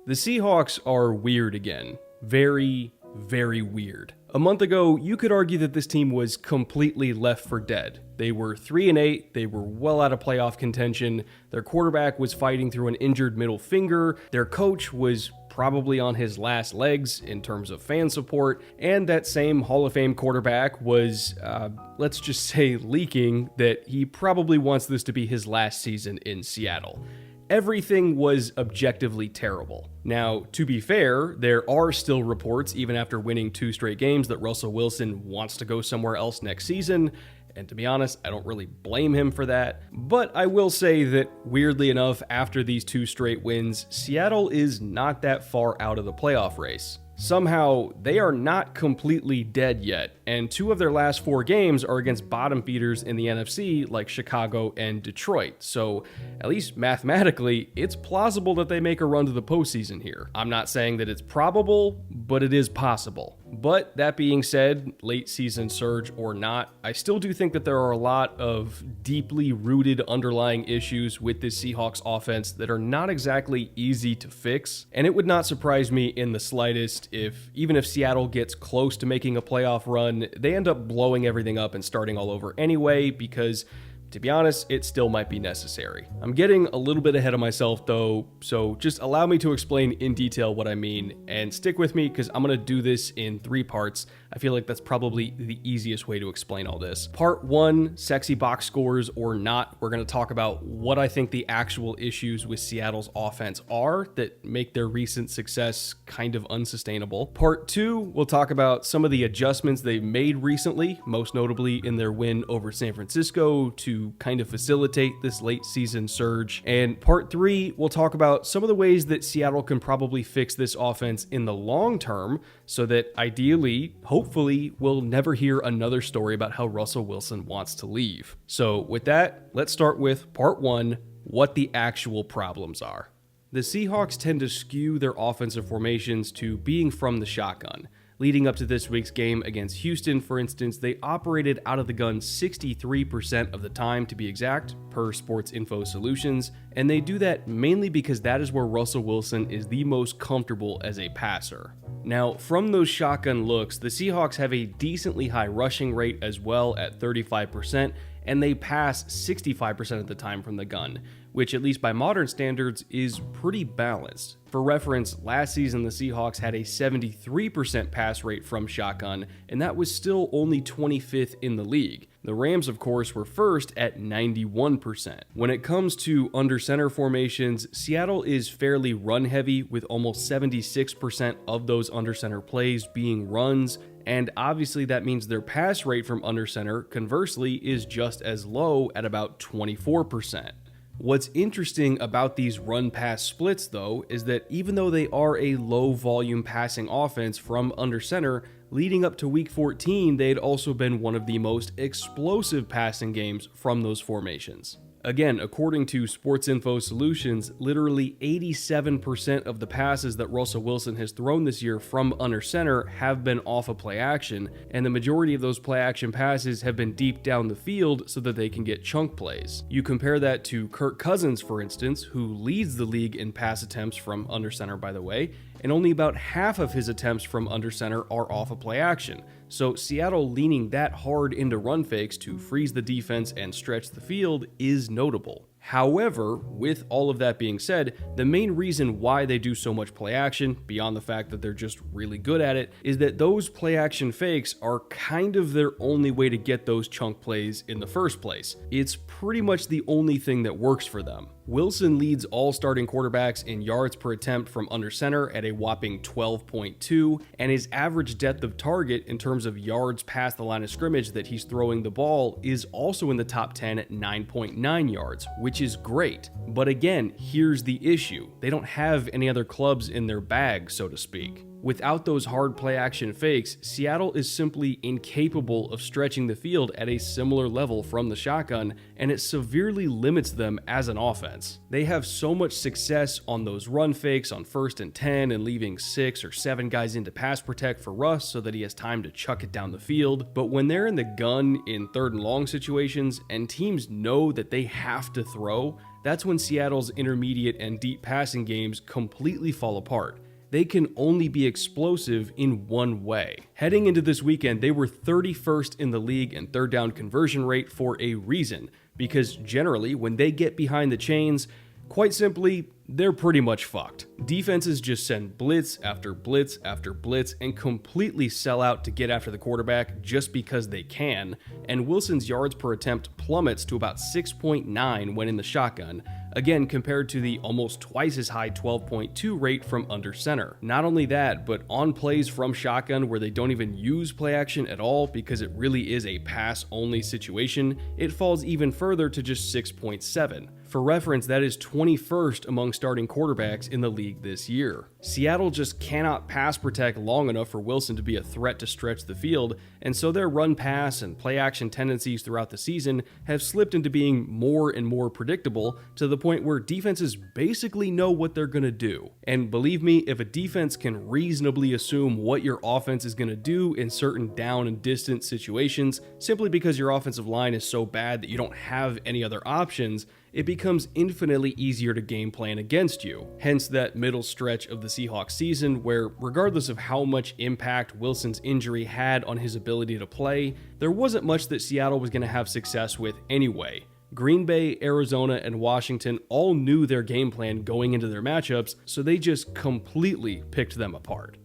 The Seahawks are weird again. Very, very weird. A month ago, you could argue that this team was completely left for dead. They were 3-8, they were well out of playoff contention, their quarterback was fighting through an injured middle finger, their coach was probably on his last legs in terms of fan support, and that same Hall of Fame quarterback was, let's just say, leaking that he probably wants this to be his last season in Seattle. Everything was objectively terrible. Now, to be fair, there are still reports, even after winning 2 straight games, that Russell Wilson wants to go somewhere else next season. And to be honest, I don't really blame him for that. But I will say that, weirdly enough, after these 2 straight wins, Seattle is not that far out of the playoff race. Somehow, they are not completely dead yet, and 2 of their last 4 games are against bottom feeders in the NFC like Chicago and Detroit, so at least mathematically, it's plausible that they make a run to the postseason here. I'm not saying that it's probable, but it is possible. But that being said, late season surge or not, I still do think that there are a lot of deeply rooted underlying issues with this Seahawks offense that are not exactly easy to fix, and it would not surprise me in the slightest if, even if Seattle gets close to making a playoff run, they end up blowing everything up and starting all over anyway, because to be honest, it still might be necessary. I'm getting a little bit ahead of myself though, so just allow me to explain in detail what I mean, and stick with me because I'm going to do this in 3 parts. I feel like that's probably the easiest way to explain all this. Part 1, sexy box scores or not, we're going to talk about what I think the actual issues with Seattle's offense are that make their recent success kind of unsustainable. Part 2, we'll talk about some of the adjustments they've made recently, most notably in their win over San Francisco to kind of facilitate this late season surge. And part 3, we'll talk about some of the ways that Seattle can probably fix this offense in the long term so that ideally, hopefully, we'll never hear another story about how Russell Wilson wants to leave. So with that, let's start with part 1, what the actual problems are. The Seahawks tend to skew their offensive formations to being from the shotgun. Leading up to this week's game against Houston, for instance, they operated out of the gun 63% of the time, to be exact, per Sports Info Solutions, and they do that mainly because that is where Russell Wilson is the most comfortable as a passer. Now, from those shotgun looks, the Seahawks have a decently high rushing rate as well at 35%, and they pass 65% of the time from the gun, which at least by modern standards is pretty balanced. For reference, last season the Seahawks had a 73% pass rate from shotgun, and that was still only 25th in the league. The Rams, of course, were first at 91%. When it comes to under center formations, Seattle is fairly run heavy, with almost 76% of those under center plays being runs, and obviously that means their pass rate from under center, conversely, is just as low at about 24%. What's interesting about these run-pass splits, though, is that even though they are a low-volume passing offense from under center, leading up to Week 14, they had also been one of the most explosive passing games from those formations. Again, according to Sports Info Solutions, literally 87% of the passes that Russell Wilson has thrown this year from under center have been off of play action, and the majority of those play action passes have been deep down the field so that they can get chunk plays. You compare that to Kirk Cousins, for instance, who leads the league in pass attempts from under center, by the way, and only about half of his attempts from under center are off of play action. So Seattle leaning that hard into run fakes to freeze the defense and stretch the field is notable. However, with all of that being said, the main reason why they do so much play action, beyond the fact that they're just really good at it, is that those play action fakes are kind of their only way to get those chunk plays in the first place. It's pretty much the only thing that works for them. Wilson leads all starting quarterbacks in yards per attempt from under center at a whopping 12.2, and his average depth of target in terms of yards past the line of scrimmage that he's throwing the ball is also in the top 10 at 9.9 yards, which is great. But again, here's the issue. They don't have any other clubs in their bag, so to speak. Without those hard play action fakes, Seattle is simply incapable of stretching the field at a similar level from the shotgun, and it severely limits them as an offense. They have so much success on those run fakes on 1st and 10 and leaving 6 or 7 guys into pass protect for Russ so that he has time to chuck it down the field, but when they're in the gun in 3rd and long situations and teams know that they have to throw, that's when Seattle's intermediate and deep passing games completely fall apart. They can only be explosive in one way. Heading into this weekend, they were 31st in the league in third down conversion rate for a reason, because generally, when they get behind the chains, quite simply, they're pretty much fucked. Defenses just send blitz after blitz after blitz and completely sell out to get after the quarterback just because they can, and Wilson's yards per attempt plummets to about 6.9 when in the shotgun, again compared to the almost twice as high 12.2 rate from under center. Not only that, but on plays from shotgun where they don't even use play action at all because it really is a pass-only situation, it falls even further to just 6.7. For reference, that is 21st among starting quarterbacks in the league this year. Seattle just cannot pass protect long enough for Wilson to be a threat to stretch the field, and so their run pass and play action tendencies throughout the season have slipped into being more and more predictable to the point where defenses basically know what they're going to do. And believe me, if a defense can reasonably assume what your offense is going to do in certain down and distance situations, simply because your offensive line is so bad that you don't have any other options, it becomes infinitely easier to game plan against you. Hence that middle stretch of the Seahawks season where, regardless of how much impact Wilson's injury had on his ability to play, there wasn't much that Seattle was going to have success with anyway. Green Bay, Arizona, and Washington all knew their game plan going into their matchups, so they just completely picked them apart.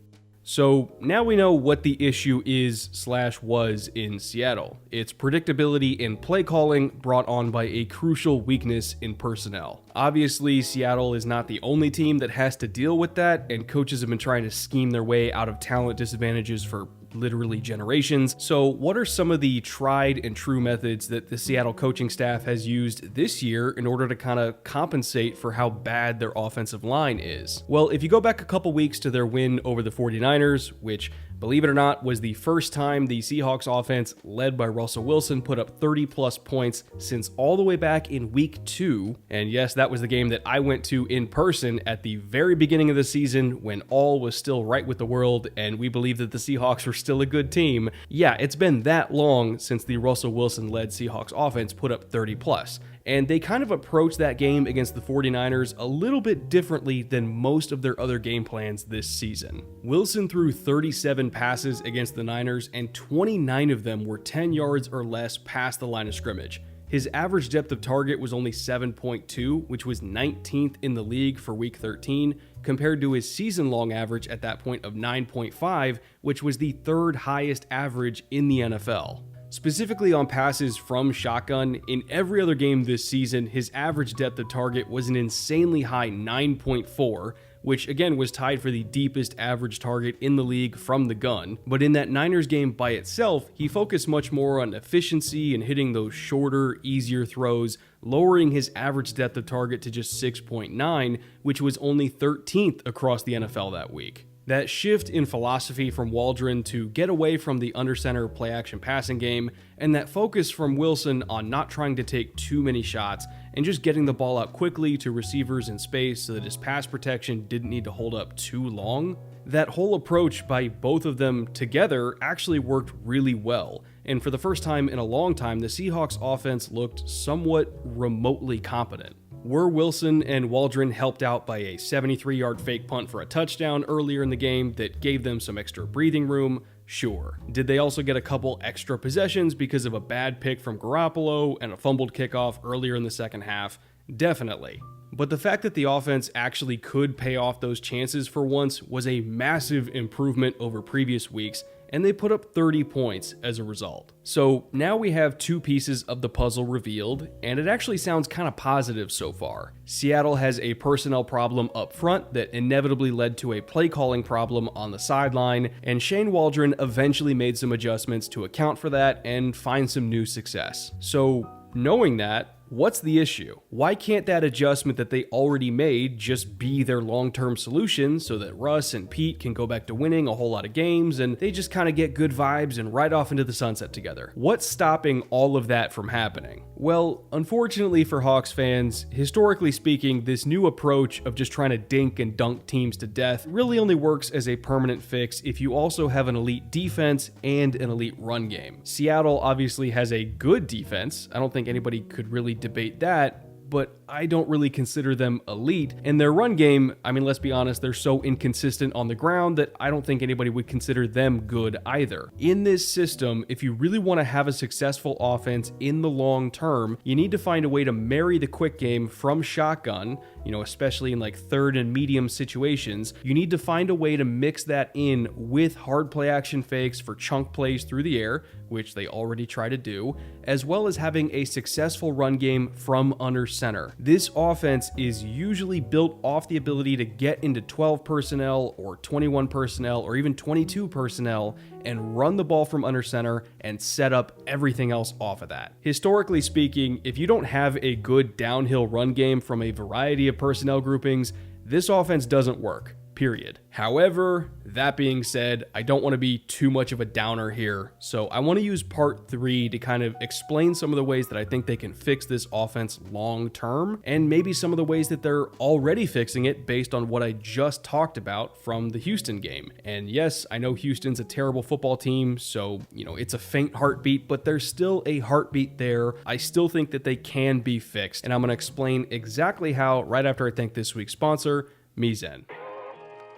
So now we know what the issue is/was in Seattle. It's predictability in play calling brought on by a crucial weakness in personnel. Obviously, Seattle is not the only team that has to deal with that, and coaches have been trying to scheme their way out of talent disadvantages for literally generations. So what are some of the tried and true methods that the Seattle coaching staff has used this year in order to kind of compensate for how bad their offensive line is? Well, if you go back a couple weeks to their win over the 49ers, which, believe it or not, was the first time the Seahawks offense, led by Russell Wilson, put up 30-plus points since all the way back in week 2. And yes, that was the game that I went to in person at the very beginning of the season when all was still right with the world and we believed that the Seahawks were still a good team. Yeah, it's been that long since the Russell Wilson-led Seahawks offense put up 30-plus. And they kind of approached that game against the 49ers a little bit differently than most of their other game plans this season. Wilson threw 37 passes against the Niners, and 29 of them were 10 yards or less past the line of scrimmage. His average depth of target was only 7.2, which was 19th in the league for week 13, compared to his season-long average at that point of 9.5, which was the third highest average in the NFL. Specifically on passes from shotgun, in every other game this season, his average depth of target was an insanely high 9.4, which again was tied for the deepest average target in the league from the gun. But in that Niners game by itself, he focused much more on efficiency and hitting those shorter, easier throws, lowering his average depth of target to just 6.9, which was only 13th across the NFL that week. That shift in philosophy from Waldron to get away from the under-center play-action passing game, and that focus from Wilson on not trying to take too many shots and just getting the ball out quickly to receivers in space so that his pass protection didn't need to hold up too long, that whole approach by both of them together actually worked really well. And for the first time in a long time, the Seahawks offense looked somewhat remotely competent. Were Wilson and Waldron helped out by a 73-yard fake punt for a touchdown earlier in the game that gave them some extra breathing room? Sure. Did they also get a couple extra possessions because of a bad pick from Garoppolo and a fumbled kickoff earlier in the second half? Definitely. But the fact that the offense actually could pay off those chances for once was a massive improvement over previous weeks, and they put up 30 points as a result. So now we have two pieces of the puzzle revealed, and it actually sounds kind of positive so far. Seattle has a personnel problem up front that inevitably led to a play calling problem on the sideline, and Shane Waldron eventually made some adjustments to account for that and find some new success. So knowing that, what's the issue? Why can't that adjustment that they already made just be their long-term solution so that Russ and Pete can go back to winning a whole lot of games and they just kind of get good vibes and ride off into the sunset together? What's stopping all of that from happening? Well, unfortunately for Hawks fans, historically speaking, this new approach of just trying to dink and dunk teams to death really only works as a permanent fix if you also have an elite defense and an elite run game. Seattle obviously has a good defense. I don't think anybody could really debate that, but I don't really consider them elite. And their run game, I mean, let's be honest, they're so inconsistent on the ground that I don't think anybody would consider them good either. In this system, if you really want to have a successful offense in the long term, you need to find a way to marry the quick game from shotgun, especially in like third and medium situations. You need to find a way to mix that in with hard play action fakes for chunk plays through the air, which they already try to do, as well as having a successful run game from under center. This offense is usually built off the ability to get into 12 personnel or 21 personnel or even 22 personnel and run the ball from under center and set up everything else off of that. Historically speaking, if you don't have a good downhill run game from a variety of personnel groupings, this offense doesn't work. Period. However, that being said, I don't want to be too much of a downer here, so I want to use part 3 to kind of explain some of the ways that I think they can fix this offense long term, and maybe some of the ways that they're already fixing it based on what I just talked about from the Houston game. And yes, I know Houston's a terrible football team, so, it's a faint heartbeat, but there's still a heartbeat there. I still think that they can be fixed, and I'm going to explain exactly how right after I thank this week's sponsor, Mizzen.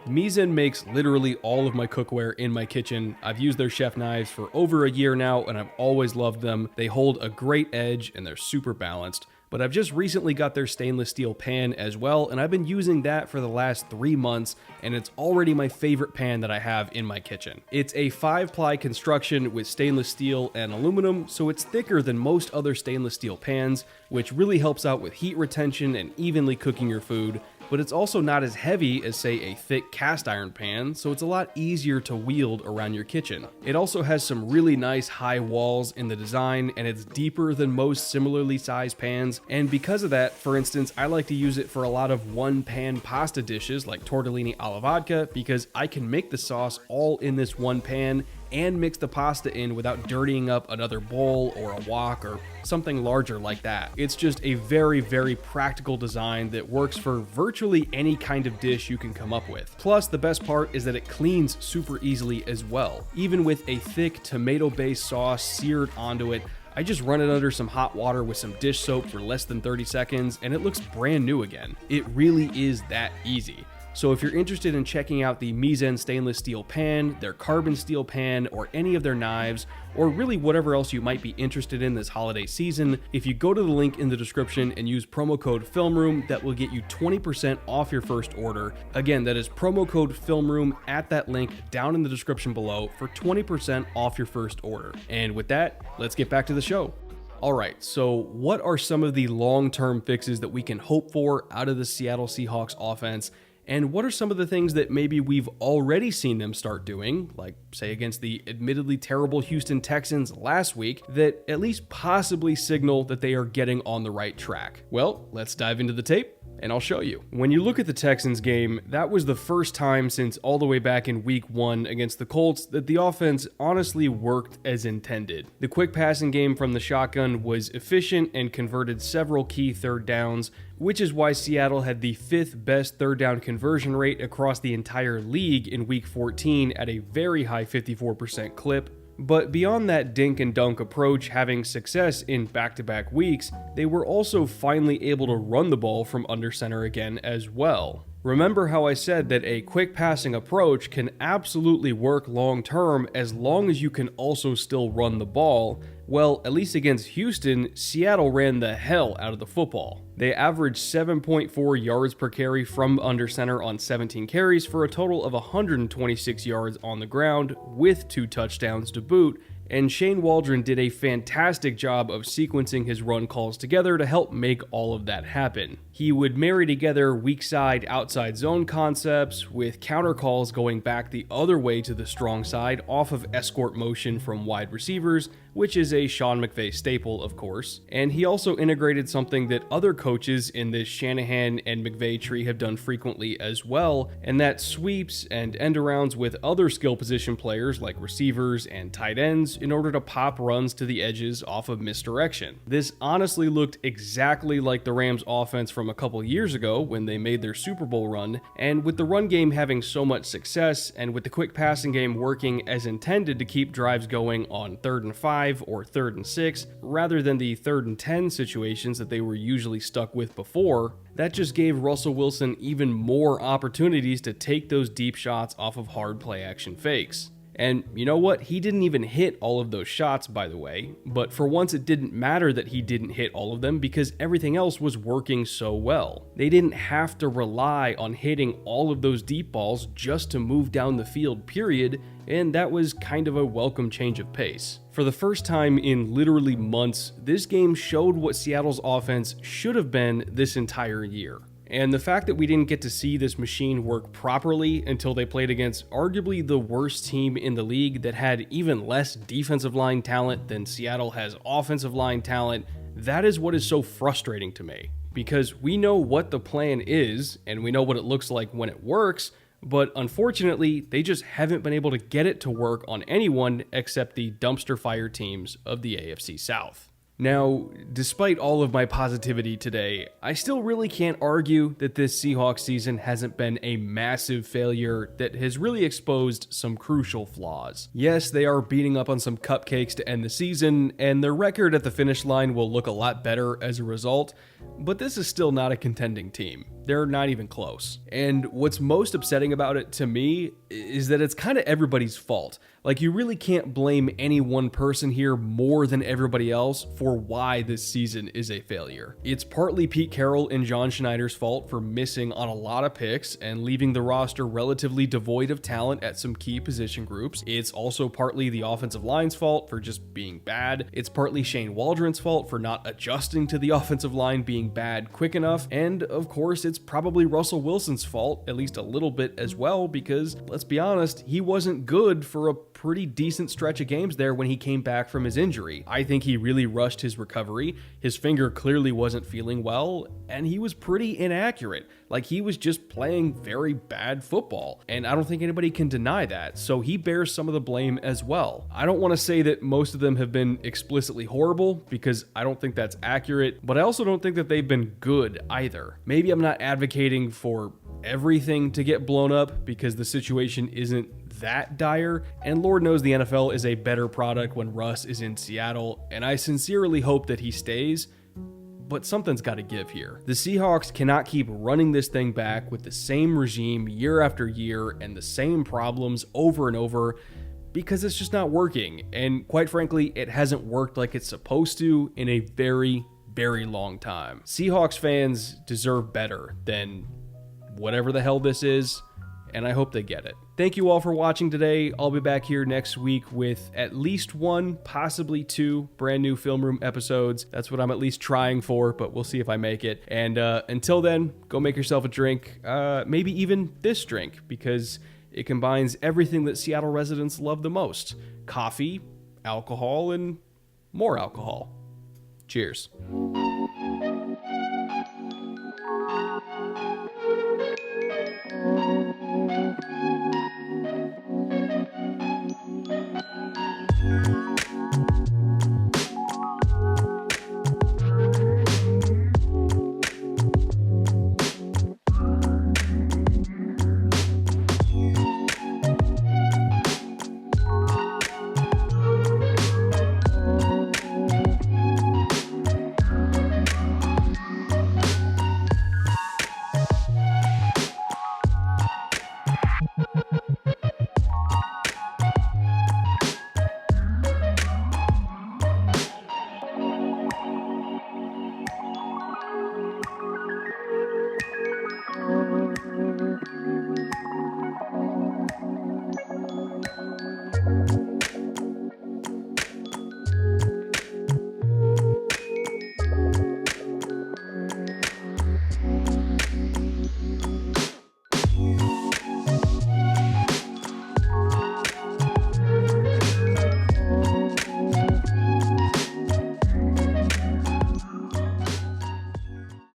Mizzen makes literally all of my cookware in my kitchen. I've used their chef knives for over a year now, and I've always loved them. They hold a great edge, and they're super balanced. But I've just recently got their stainless steel pan as well, and I've been using that for the last 3 months, and it's already my favorite pan that I have in my kitchen. It's a 5-ply construction with stainless steel and aluminum, so it's thicker than most other stainless steel pans, which really helps out with heat retention and evenly cooking your food. But it's also not as heavy as, say, a thick cast iron pan, so it's a lot easier to wield around your kitchen. It also has some really nice high walls in the design, and it's deeper than most similarly sized pans, and because of that, for instance, I like to use it for a lot of one-pan pasta dishes like tortellini alla vodka, because I can make the sauce all in this one pan and mix the pasta in without dirtying up another bowl or a wok or something larger like that. It's just a very, very practical design that works for virtually any kind of dish you can come up with. Plus, the best part is that it cleans super easily as well. Even with a thick tomato-based sauce seared onto it, I just run it under some hot water with some dish soap for less than 30 seconds and it looks brand new again. It really is that easy. So if you're interested in checking out the Mizzen stainless steel pan, their carbon steel pan, or any of their knives, or really whatever else you might be interested in this holiday season, if you go to the link in the description and use promo code FILMROOM, that will get you 20% off your first order. Again, that is promo code FILMROOM at that link down in the description below for 20% off your first order. And with that, let's get back to the show. Alright, so what are some of the long-term fixes that we can hope for out of the Seattle Seahawks offense? And what are some of the things that maybe we've already seen them start doing, like say against the admittedly terrible Houston Texans last week, that at least possibly signal that they are getting on the right track? Well, let's dive into the tape and I'll show you. When you look at the Texans game, that was the first time since all the way back in week 1 against the Colts that the offense honestly worked as intended. The quick passing game from the shotgun was efficient and converted several key third downs, which is why Seattle had the 5th best third down conversion rate across the entire league in week 14 at a very high 54% clip. But beyond that dink and dunk approach having success in back-to-back weeks, they were also finally able to run the ball from under center again as well. Remember how I said that a quick passing approach can absolutely work long term as long as you can also still run the ball? Well, at least against Houston, Seattle ran the hell out of the football. They averaged 7.4 yards per carry from under center on 17 carries for a total of 126 yards on the ground with 2 touchdowns to boot, and Shane Waldron did a fantastic job of sequencing his run calls together to help make all of that happen. He would marry together weak side, outside zone concepts with counter calls going back the other way to the strong side off of escort motion from wide receivers, which is a Sean McVay staple, of course. And he also integrated something that other coaches in this Shanahan and McVay tree have done frequently as well, and that's sweeps and end-arounds with other skill position players like receivers and tight ends in order to pop runs to the edges off of misdirection. This honestly looked exactly like the Rams offense from a couple years ago when they made their Super Bowl run, and with the run game having so much success and with the quick passing game working as intended to keep drives going on 3rd and 5 5 or 3rd and 6, rather than the 3rd and 10 situations that they were usually stuck with before. That just gave Russell Wilson even more opportunities to take those deep shots off of hard play action fakes. And you know what? He didn't even hit all of those shots, by the way, but for once it didn't matter that he didn't hit all of them because everything else was working so well. They didn't have to rely on hitting all of those deep balls just to move down the field, period, and that was kind of a welcome change of pace. For the first time in literally months, this game showed what Seattle's offense should have been this entire year. And the fact that we didn't get to see this machine work properly until they played against arguably the worst team in the league that had even less defensive line talent than Seattle has offensive line talent, that is what is so frustrating to me. Because we know what the plan is, and we know what it looks like when it works, but unfortunately, they just haven't been able to get it to work on anyone except the dumpster fire teams of the AFC South. Now, despite all of my positivity today, I still really can't argue that this Seahawks season hasn't been a massive failure that has really exposed some crucial flaws. Yes, they are beating up on some cupcakes to end the season, and their record at the finish line will look a lot better as a result, but this is still not a contending team. They're not even close. And what's most upsetting about it to me is that it's kind of everybody's fault. Like, you really can't blame any one person here more than everybody else for why this season is a failure. It's partly Pete Carroll and John Schneider's fault for missing on a lot of picks and leaving the roster relatively devoid of talent at some key position groups. It's also partly the offensive line's fault for just being bad. It's partly Shane Waldron's fault for not adjusting to the offensive line being bad quick enough. And of course, it's probably Russell Wilson's fault, at least a little bit as well, because let's be honest, he wasn't good for a pretty decent stretch of games there when he came back from his injury. I think he really rushed his recovery. His finger clearly wasn't feeling well, and he was pretty inaccurate. Like, he was just playing very bad football, and I don't think anybody can deny that, so he bears some of the blame as well. I don't want to say that most of them have been explicitly horrible, because I don't think that's accurate, but I also don't think that they've been good either. Maybe I'm not advocating for everything to get blown up, because the situation isn't that dire, and Lord knows the NFL is a better product when Russ is in Seattle, and I sincerely hope that he stays, but something's got to give here. The Seahawks cannot keep running this thing back with the same regime year after year and the same problems over and over, because it's just not working, and quite frankly, it hasn't worked like it's supposed to in a very, very long time. Seahawks fans deserve better than whatever the hell this is, and I hope they get it. Thank you all for watching today. I'll be back here next week with at least one, possibly two brand new Film Room episodes. That's what I'm at least trying for, but we'll see if I make it. And until then, go make yourself a drink, maybe even this drink, because it combines everything that Seattle residents love the most: coffee, alcohol, and more alcohol. Cheers.